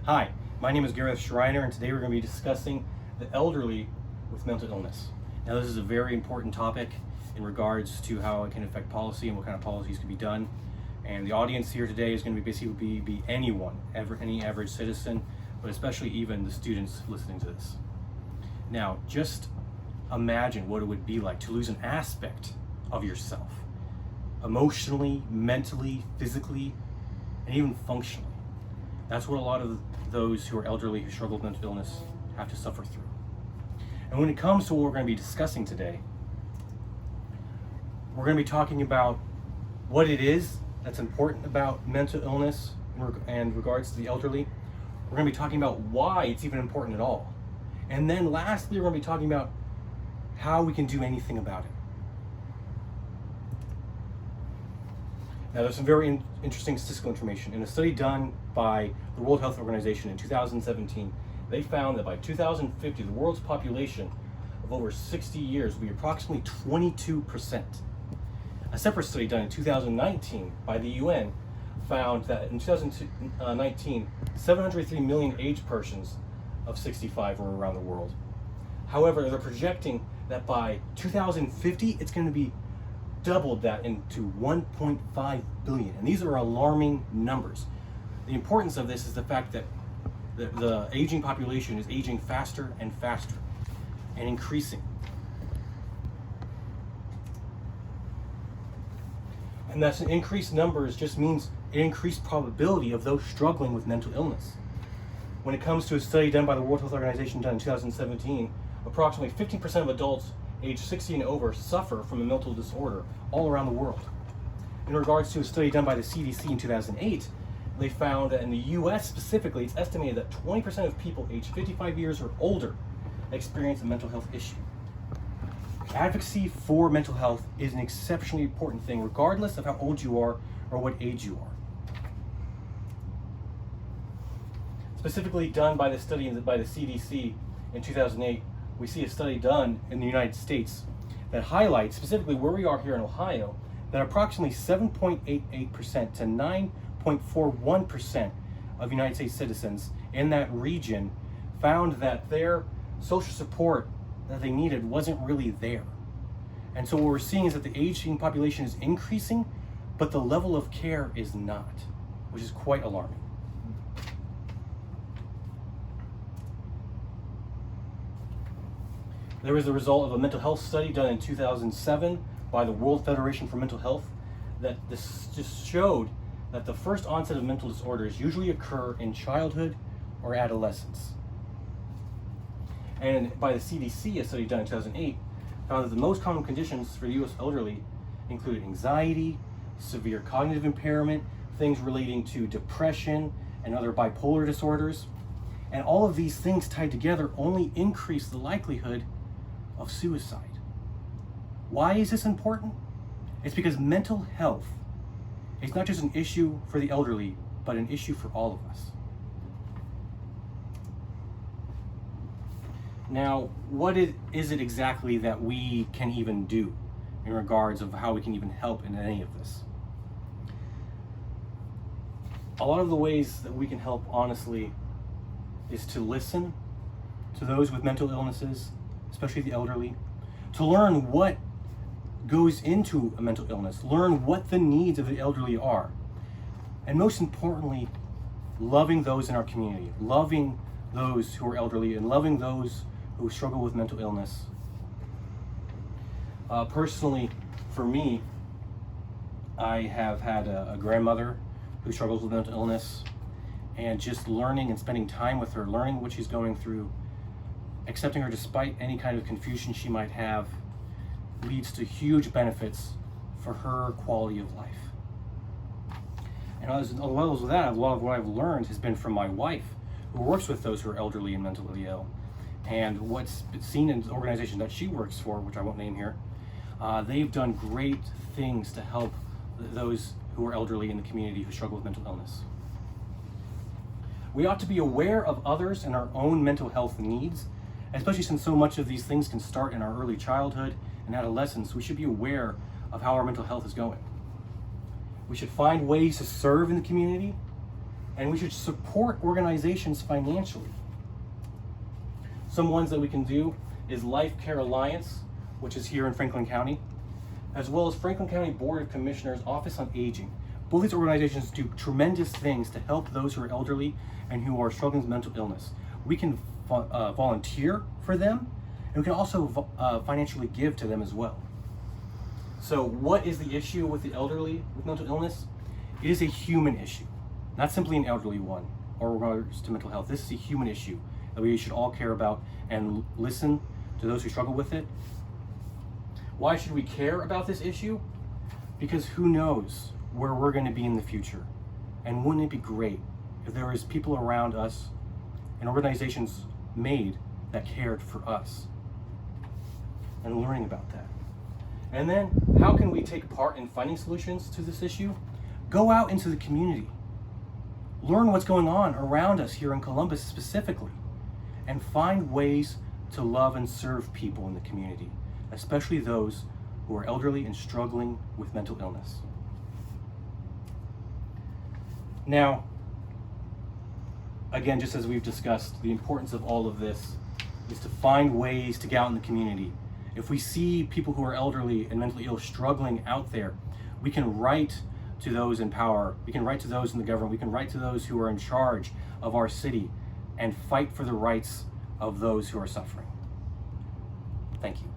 Hi, my name is Gareth Schreiner, and today we're going to be discussing the elderly with mental illness. Now, this is a very important topic in regards to how it can affect policy and what kind of policies can be done. And the audience here today is going to be anyone, any average citizen, but especially even the students listening to this. Now, just imagine what it would be like to lose an aspect of yourself, emotionally, mentally, physically, and even functionally. That's what a lot of those who are elderly who struggle with mental illness have to suffer through. And when it comes to what we're going to be discussing today, we're going to be talking about what it is that's important about mental illness and regards to the elderly. We're going to be talking about why it's even important at all. And then lastly, we're going to be talking about how we can do anything about it. Now, there's some very interesting statistical information. In a study done by the World Health Organization in 2017, they found that by 2050, the world's population of over 60 years will be approximately 22%. A separate study done in 2019 by the UN found that in 2019, 703 million aged persons of 65 were around the world. However, they're projecting that by 2050, it's going to be doubled that into 1.5 billion. And these are alarming numbers. The importance of this is the fact that the aging population is aging faster and faster and increasing. And that's an increased numbers just means an increased probability of those struggling with mental illness. When it comes to a study done by the World Health Organization done in 2017, approximately 15% of adults age 60 and over suffer from a mental disorder all around the world. In regards to a study done by the CDC in 2008, they found that in the US specifically, it's estimated that 20% of people aged 55 years or older experience a mental health issue. Advocacy for mental health is an exceptionally important thing, regardless of how old you are or what age you are. Specifically done by the study by the CDC in 2008, we see a study done in the United States that highlights specifically where we are here in Ohio, that approximately 7.88% to 9.41% of United States citizens in that region found that their social support that they needed wasn't really there. And so what we're seeing is that the aging population is increasing, but the level of care is not, which is quite alarming. There was the result of a mental health study done in 2007 by the World Federation for Mental Health that this just showed that the first onset of mental disorders usually occur in childhood or adolescence. And by the CDC, a study done in 2008 found that the most common conditions for U.S. elderly included anxiety, severe cognitive impairment, things relating to depression and other bipolar disorders. And all of these things tied together only increase the likelihood of suicide. Why is this important? It's because mental health is not just an issue for the elderly, but an issue for all of us. Now, what is it exactly that we can even do in regards of how we can even help in any of this? A lot of the ways that we can help, honestly, is to listen to those with mental illnesses, especially the elderly, to learn what goes into a mental illness, learn what the needs of the elderly are, and most importantly, loving those in our community, loving those who are elderly and loving those who struggle with mental illness. Personally, for me, I have had a grandmother who struggles with mental illness, and just learning and spending time with her, learning what she's going through, accepting her despite any kind of confusion she might have, leads to huge benefits for her quality of life. And as well as that, a lot of what I've learned has been from my wife, who works with those who are elderly and mentally ill. And what's been seen in the organization that she works for, which I won't name here, they've done great things to help those who are elderly in the community who struggle with mental illness. We ought to be aware of others and our own mental health needs, especially since so much of these things can start in our early childhood and adolescence. We should be aware of how our mental health is going. We should find ways to serve in the community And we should support organizations financially. Some ones that we can do is Life Care Alliance, which is here in Franklin County, as well as Franklin County Board of Commissioners Office on Aging. Both these organizations do tremendous things to help those who are elderly and who are struggling with mental illness. We can volunteer for them, and we can also financially give to them as well. So what is the issue with the elderly with mental illness? It is a human issue, not simply an elderly one or regards to mental health. This is a human issue that we should all care about and listen to those who struggle with it. Why should we care about this issue? Because who knows where we're going to be in the future. And wouldn't it be great if there was people around us and organizations made that cared for us, and learning about that. And then how can we take part in finding solutions to this issue? Go out into the community. Learn what's going on around us here in Columbus specifically, and find ways to love and serve people in the community, especially those who are elderly and struggling with mental illness. Now, again, just as we've discussed, the importance of all of this is to find ways to get out in the community. If we see people who are elderly and mentally ill struggling out there, we can write to those in power, we can write to those in the government, we can write to those who are in charge of our city and fight for the rights of those who are suffering. Thank you.